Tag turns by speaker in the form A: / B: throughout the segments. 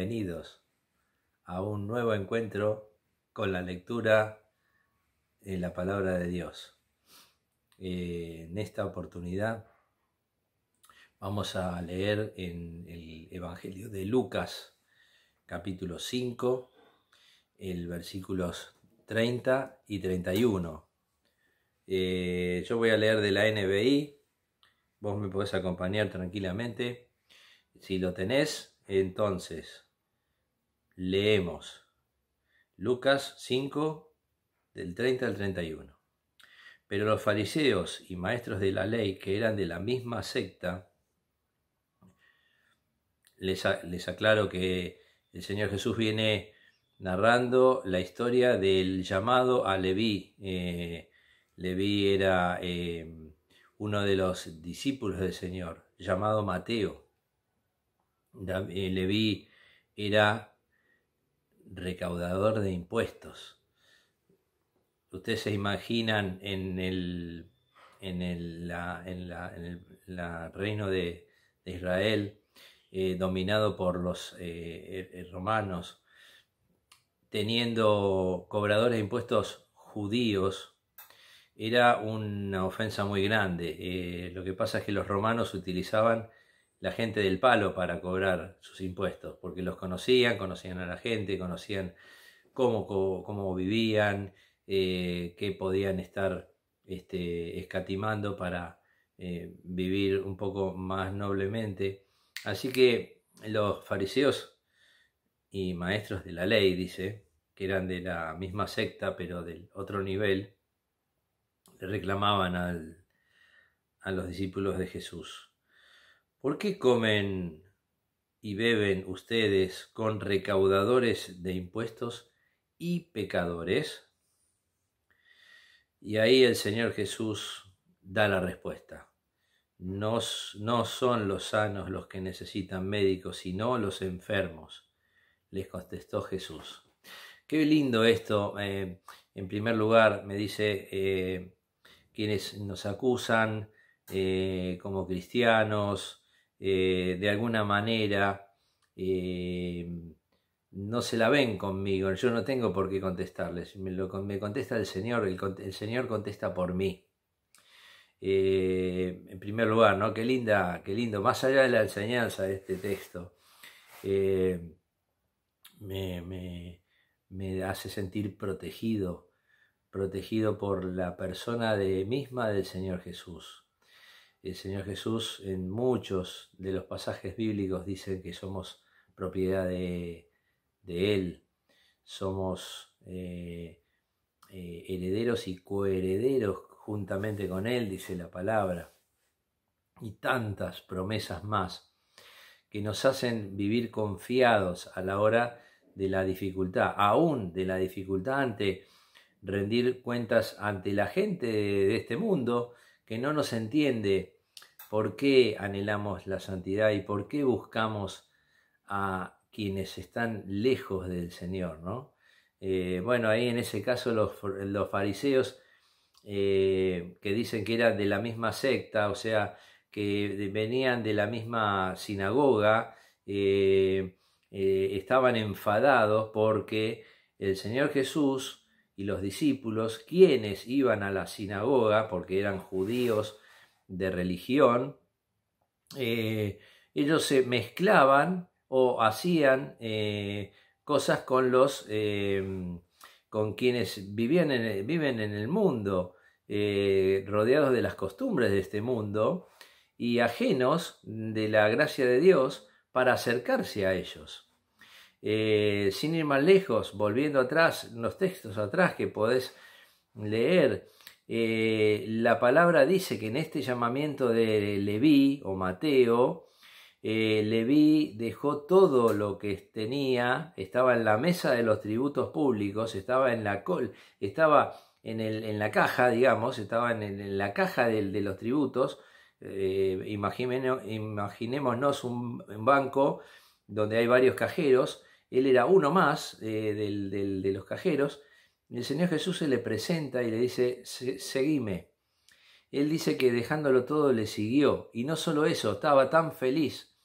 A: bienvenidos a un nuevo encuentro con la lectura de la palabra de Dios. En esta oportunidad vamos a leer en el Evangelio de Lucas, capítulo 5, el versículos 30 y 31. Yo voy a leer de la NBI, vos me podés acompañar tranquilamente. Si lo tenés, entonces leemos Lucas 5, del 30 al 31. Pero los fariseos y maestros de la ley, que eran de la misma secta, les aclaro que el Señor Jesús viene narrando la historia del llamado a Leví. Leví era uno de los discípulos del Señor, llamado Mateo. Leví era recaudador de impuestos. Ustedes se imaginan en el reino de Israel, dominado por los romanos, teniendo cobradores de impuestos judíos, era una ofensa muy grande. Lo que pasa es que los romanos utilizaban la gente del palo para cobrar sus impuestos, porque los conocían a la gente, conocían cómo vivían, qué podían estar escatimando para vivir un poco más noblemente. Así que los fariseos y maestros de la ley, dice, que eran de la misma secta pero del otro nivel, le reclamaban a los discípulos de Jesús: ¿por qué comen y beben ustedes con recaudadores de impuestos y pecadores? Y ahí el Señor Jesús da la respuesta. No son los sanos los que necesitan médicos, sino los enfermos, les contestó Jesús. Qué lindo esto. En primer lugar, me dice, quienes nos acusan como cristianos, de alguna manera, no se la ven conmigo. Yo no tengo por qué contestarles. Me contesta el Señor. El Señor contesta por mí. En primer lugar, ¿no? Qué lindo. Más allá de la enseñanza de este texto, me hace sentir protegido por la persona misma del Señor Jesús. El Señor Jesús, en muchos de los pasajes bíblicos, dice que somos propiedad de Él, somos herederos y coherederos juntamente con Él, dice la palabra, y tantas promesas más que nos hacen vivir confiados a la hora de la dificultad, aún de la dificultad ante rendir cuentas ante la gente de este mundo que no nos entiende por qué anhelamos la santidad y por qué buscamos a quienes están lejos del Señor, ¿no? Bueno, ahí en ese caso los fariseos, que dicen que eran de la misma secta, o sea, que venían de la misma sinagoga, estaban enfadados porque el Señor Jesús y los discípulos, quienes iban a la sinagoga porque eran judíos de religión, ellos se mezclaban o hacían cosas con quienes viven en el mundo, rodeados de las costumbres de este mundo y ajenos de la gracia de Dios para acercarse a ellos. Sin ir más lejos, volviendo atrás, los textos atrás que podés leer, la palabra dice que en este llamamiento de Leví o Mateo, Leví dejó todo lo que tenía, estaba en la mesa de los tributos públicos, estaba en la caja, digamos, estaba en la caja de los tributos. Imaginémonos un banco donde hay varios cajeros. Él era uno más de los cajeros. El Señor Jesús se le presenta y le dice: seguime. Él dice que dejándolo todo le siguió. Y no solo eso, estaba tan feliz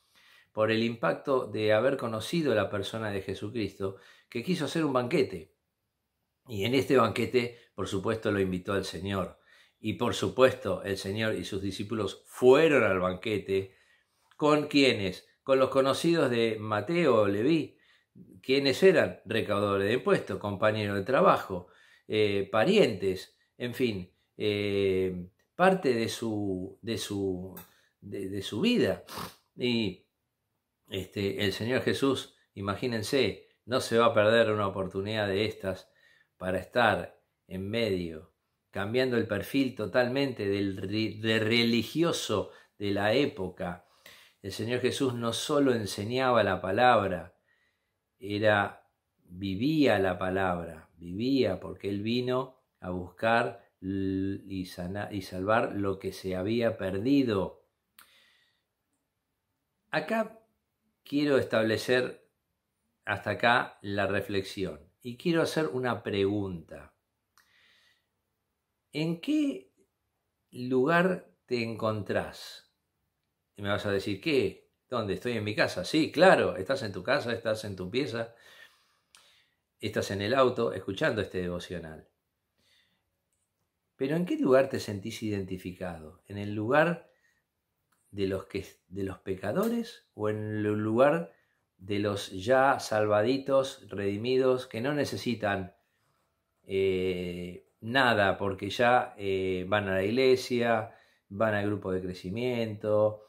A: por el impacto de haber conocido la persona de Jesucristo, que quiso hacer un banquete. Y en este banquete, por supuesto, lo invitó al Señor. Y por supuesto, el Señor y sus discípulos fueron al banquete. ¿Con quiénes? Con los conocidos de Mateo o Leví. ¿Quiénes eran? Recaudadores de impuestos, compañeros de trabajo, parientes, en fin, parte de su vida. Y el Señor Jesús, imagínense, no se va a perder una oportunidad de estas para estar en medio, cambiando el perfil totalmente del religioso de la época. El Señor Jesús no solo enseñaba la palabra, vivía la palabra, vivía porque Él vino a buscar y salvar lo que se había perdido. Acá quiero establecer hasta acá la reflexión y quiero hacer una pregunta. ¿En qué lugar te encontrás? Y me vas a decir, ¿qué? ¿Dónde? ¿Estoy en mi casa? Sí, claro, estás en tu casa, estás en tu pieza, estás en el auto escuchando este devocional. Pero ¿en qué lugar te sentís identificado? ¿En el lugar de los pecadores o en el lugar de los ya salvaditos, redimidos, que no necesitan nada porque ya van a la iglesia, van al grupo de crecimiento,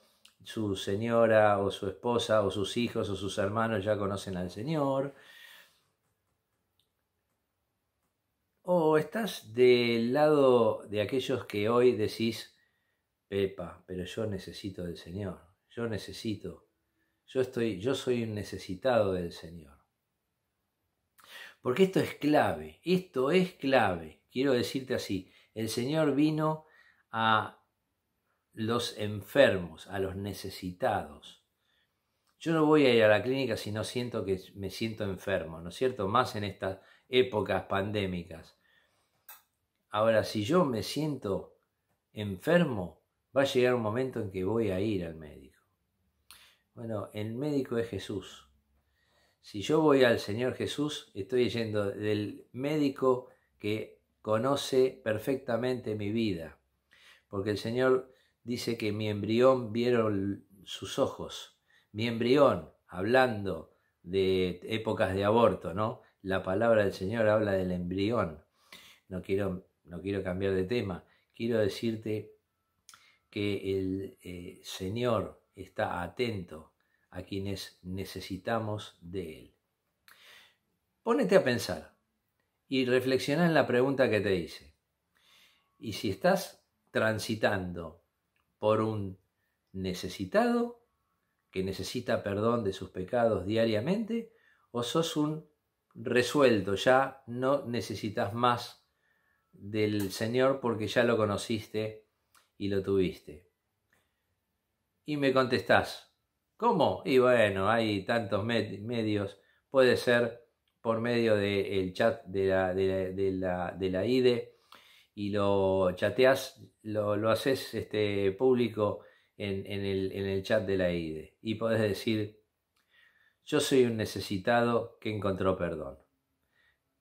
A: su señora o su esposa o sus hijos o sus hermanos ya conocen al Señor? ¿O estás del lado de aquellos que hoy decís, Pepa, pero yo necesito del Señor, yo soy un necesitado del Señor? Porque esto es clave, quiero decirte así, el Señor vino a los enfermos, a los necesitados. Yo no voy a ir a la clínica si no siento que me siento enfermo, ¿no es cierto? Más en estas épocas pandémicas. Ahora, si yo me siento enfermo, va a llegar un momento en que voy a ir al médico. Bueno, el médico es Jesús. Si yo voy al Señor Jesús, estoy yendo del médico que conoce perfectamente mi vida. Porque el Señor dice que mi embrión vieron sus ojos. Mi embrión, hablando de épocas de aborto, ¿no? La palabra del Señor habla del embrión. No quiero cambiar de tema. Quiero decirte que el Señor está atento a quienes necesitamos de Él. Pónete a pensar y reflexiona en la pregunta que te hice. Y si estás transitando por un necesitado que necesita perdón de sus pecados diariamente, o sos un resuelto, ya no necesitas más del Señor porque ya lo conociste y lo tuviste. Y me contestás, ¿cómo? Y bueno, hay tantos medios, puede ser por medio del chat de la IDE, y lo chateás, lo haces público en el chat de la IDE. Y podés decir, yo soy un necesitado que encontró perdón.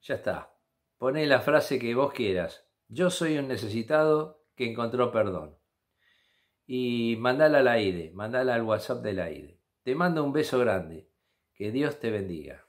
A: Ya está. Poné la frase que vos quieras. Yo soy un necesitado que encontró perdón. Y mandala a la IDE, mandala al WhatsApp de la IDE. Te mando un beso grande. Que Dios te bendiga.